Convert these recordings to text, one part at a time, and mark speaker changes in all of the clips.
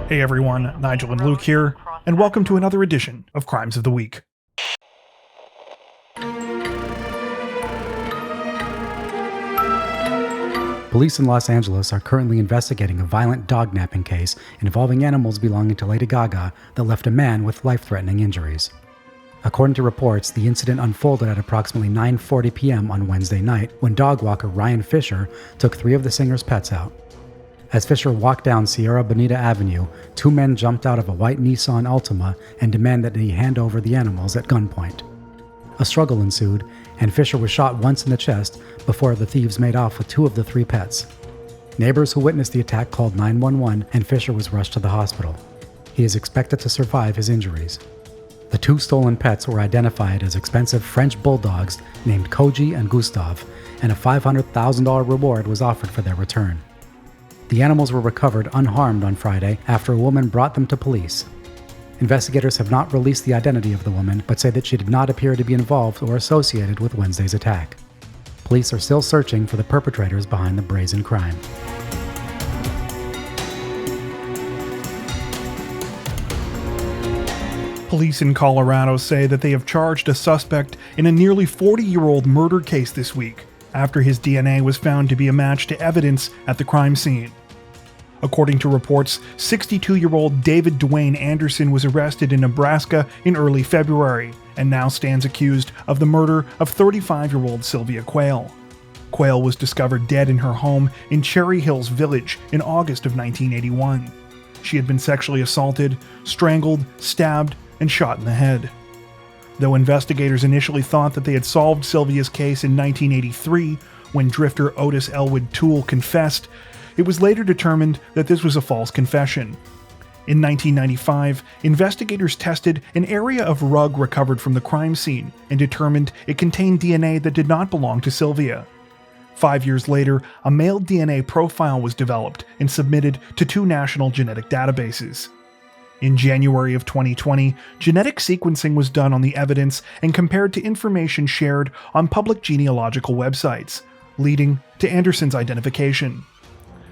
Speaker 1: Hey everyone, Nigel and Luke here, and welcome to another edition of Crimes of the Week.
Speaker 2: Police in Los Angeles are currently investigating a violent dog-napping case involving animals belonging to Lady Gaga that left a man with life-threatening injuries. According to reports, the incident unfolded at approximately 9:40 p.m. on Wednesday night when dog walker Ryan Fisher took 3 of the singer's pets out. As Fisher walked down Sierra Bonita Avenue, 2 men jumped out of a white Nissan Altima and demanded that he hand over the animals at gunpoint. A struggle ensued, and Fisher was shot once in the chest before the thieves made off with 2 of the 3 pets. Neighbors who witnessed the attack called 911, and Fisher was rushed to the hospital. He is expected to survive his injuries. The 2 stolen pets were identified as expensive French bulldogs named Koji and Gustave, and a $500,000 reward was offered for their return. The animals were recovered unharmed on Friday after a woman brought them to police. Investigators have not released the identity of the woman, but say that she did not appear to be involved or associated with Wednesday's attack. Police are still searching for the perpetrators behind the brazen crime.
Speaker 1: Police in Colorado say that they have charged a suspect in a nearly 40-year-old murder case this week, after his DNA was found to be a match to evidence at the crime scene. According to reports, 62-year-old David Dwayne Anderson was arrested in Nebraska in early February and now stands accused of the murder of 35-year-old Sylvia Quayle. Quayle was discovered dead in her home in Cherry Hills Village in August of 1981. She had been sexually assaulted, strangled, stabbed, and shot in the head. Though investigators initially thought that they had solved Sylvia's case in 1983, when drifter Otis Elwood Toole confessed, it was later determined that this was a false confession. In 1995, investigators tested an area of rug recovered from the crime scene and determined it contained DNA that did not belong to Sylvia. 5 years later, a male DNA profile was developed and submitted to 2 national genetic databases. In January of 2020, genetic sequencing was done on the evidence and compared to information shared on public genealogical websites, leading to Anderson's identification.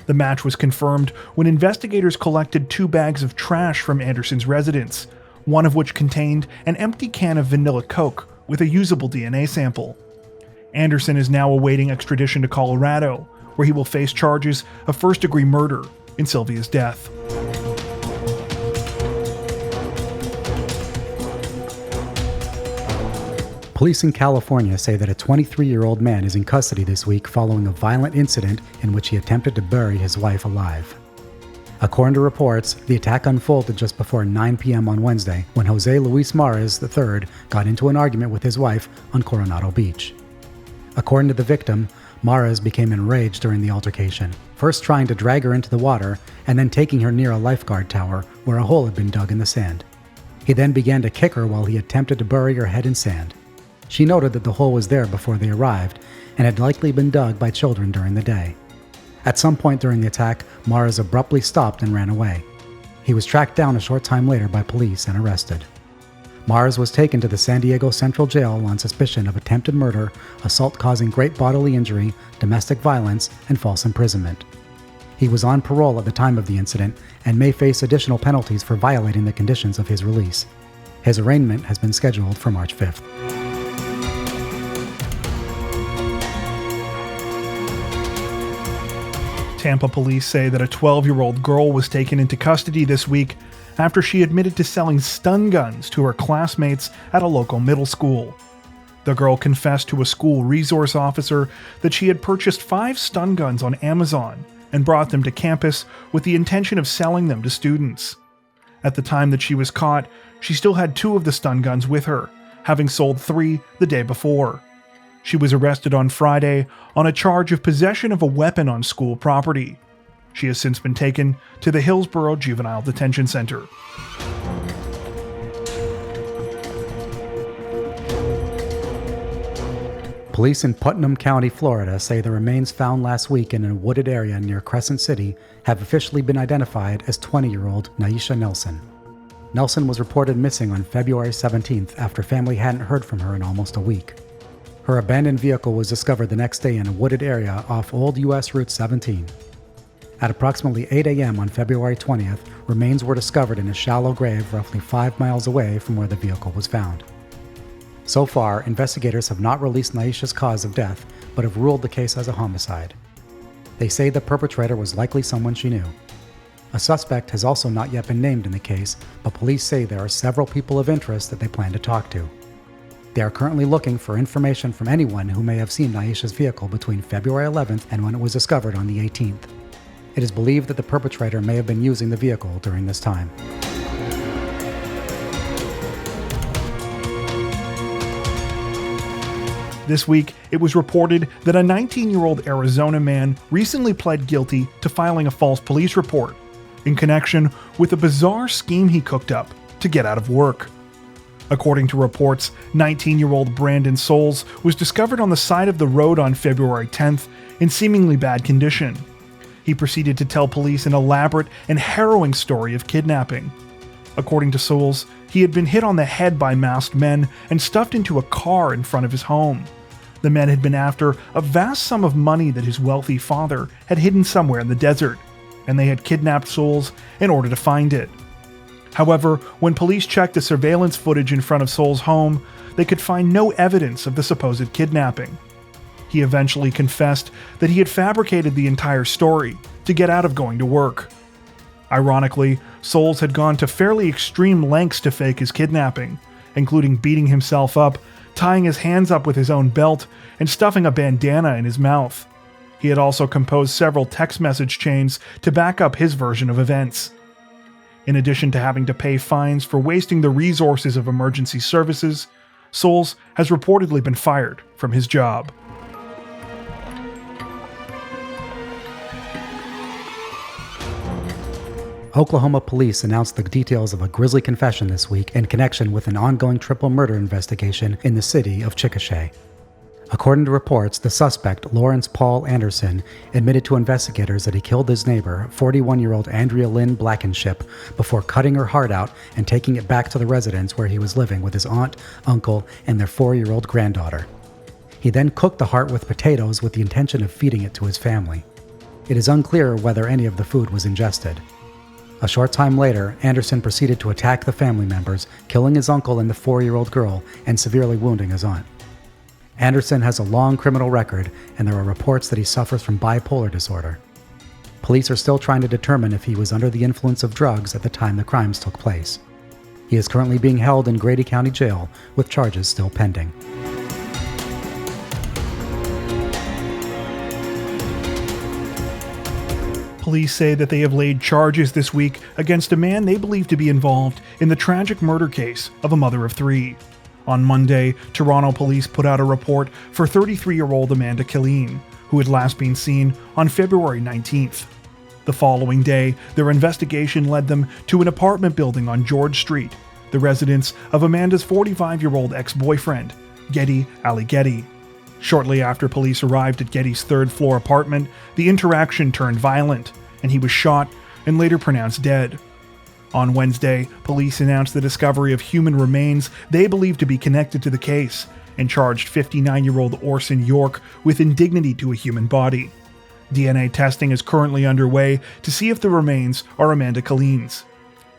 Speaker 1: The match was confirmed when investigators collected 2 bags of trash from Anderson's residence, one of which contained an empty can of vanilla Coke with a usable DNA sample. Anderson is now awaiting extradition to Colorado, where he will face charges of first-degree murder in Sylvia's death.
Speaker 2: Police in California say that a 23-year-old man is in custody this week following a violent incident in which he attempted to bury his wife alive. According to reports, the attack unfolded just before 9 p.m. on Wednesday when Jose Luis Mares III got into an argument with his wife on Coronado Beach. According to the victim, Mares became enraged during the altercation, first trying to drag her into the water and then taking her near a lifeguard tower where a hole had been dug in the sand. He then began to kick her while he attempted to bury her head in sand. She noted that the hole was there before they arrived and had likely been dug by children during the day. At some point during the attack, Mares abruptly stopped and ran away. He was tracked down a short time later by police and arrested. Mares was taken to the San Diego Central Jail on suspicion of attempted murder, assault causing great bodily injury, domestic violence, and false imprisonment. He was on parole at the time of the incident and may face additional penalties for violating the conditions of his release. His arraignment has been scheduled for March 5th.
Speaker 1: Tampa police say that a 12-year-old girl was taken into custody this week after she admitted to selling stun guns to her classmates at a local middle school. The girl confessed to a school resource officer that she had purchased 5 stun guns on Amazon and brought them to campus with the intention of selling them to students. At the time that she was caught, she still had 2 of the stun guns with her, having sold 3 the day before. She was arrested on Friday on a charge of possession of a weapon on school property. She has since been taken to the Hillsborough Juvenile Detention Center.
Speaker 2: Police in Putnam County, Florida say the remains found last week in a wooded area near Crescent City have officially been identified as 20-year-old Naisha Nelson. Nelson was reported missing on February 17th after family hadn't heard from her in almost a week. Her abandoned vehicle was discovered the next day in a wooded area off Old U.S. Route 17. At approximately 8 a.m. on February 20th, remains were discovered in a shallow grave roughly 5 miles away from where the vehicle was found. So far, investigators have not released Naisha's cause of death, but have ruled the case as a homicide. They say the perpetrator was likely someone she knew. A suspect has also not yet been named in the case, but police say there are several people of interest that they plan to talk to. They are currently looking for information from anyone who may have seen Naisha's vehicle between February 11th and when it was discovered on the 18th. It is believed that the perpetrator may have been using the vehicle during this time.
Speaker 1: This week, it was reported that a 19-year-old Arizona man recently pled guilty to filing a false police report in connection with a bizarre scheme he cooked up to get out of work. According to reports, 19-year-old Brandon Souls was discovered on the side of the road on February 10th in seemingly bad condition. He proceeded to tell police an elaborate and harrowing story of kidnapping. According to Souls, he had been hit on the head by masked men and stuffed into a car in front of his home. The men had been after a vast sum of money that his wealthy father had hidden somewhere in the desert, and they had kidnapped Souls in order to find it. However, when police checked the surveillance footage in front of Souls' home, they could find no evidence of the supposed kidnapping. He eventually confessed that he had fabricated the entire story to get out of going to work. Ironically, Souls had gone to fairly extreme lengths to fake his kidnapping, including beating himself up, tying his hands up with his own belt, and stuffing a bandana in his mouth. He had also composed several text message chains to back up his version of events. In addition to having to pay fines for wasting the resources of emergency services, Souls has reportedly been fired from his job.
Speaker 2: Oklahoma police announced the details of a grisly confession this week in connection with an ongoing triple murder investigation in the city of Chickasha. According to reports, the suspect, Lawrence Paul Anderson, admitted to investigators that he killed his neighbor, 41-year-old Andrea Lynn Blankenship, before cutting her heart out and taking it back to the residence where he was living with his aunt, uncle, and their 4-year-old granddaughter. He then cooked the heart with potatoes with the intention of feeding it to his family. It is unclear whether any of the food was ingested. A short time later, Anderson proceeded to attack the family members, killing his uncle and the 4-year-old girl, and severely wounding his aunt. Anderson has a long criminal record, and there are reports that he suffers from bipolar disorder. Police are still trying to determine if he was under the influence of drugs at the time the crimes took place. He is currently being held in Grady County Jail, with charges still pending.
Speaker 1: Police say that they have laid charges this week against a man they believe to be involved in the tragic murder case of a mother of 3. On Monday, Toronto police put out a report for 33-year-old Amanda Killeen, who had last been seen on February 19th. The following day, their investigation led them to an apartment building on George Street, the residence of Amanda's 45-year-old ex-boyfriend, Getty Ali Getty. Shortly after police arrived at Getty's third-floor apartment, the interaction turned violent, and he was shot and later pronounced dead. On Wednesday, police announced the discovery of human remains they believe to be connected to the case and charged 59-year-old Orson York with indignity to a human body. DNA testing is currently underway to see if the remains are Amanda Killeen's.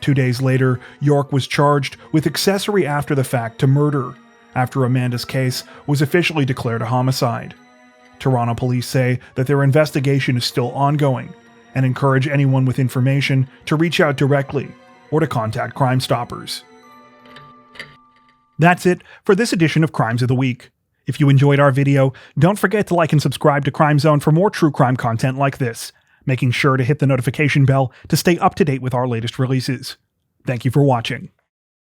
Speaker 1: 2 days later, York was charged with accessory after the fact to murder, after Amanda's case was officially declared a homicide. Toronto police say that their investigation is still ongoing and encourage anyone with information to reach out directly or to contact Crime Stoppers. That's it for this edition of Crimes of the Week. If you enjoyed our video, don't forget to like and subscribe to Crime Zone for more true crime content like this, making sure to hit the notification bell to stay up to date with our latest releases. Thank you for watching.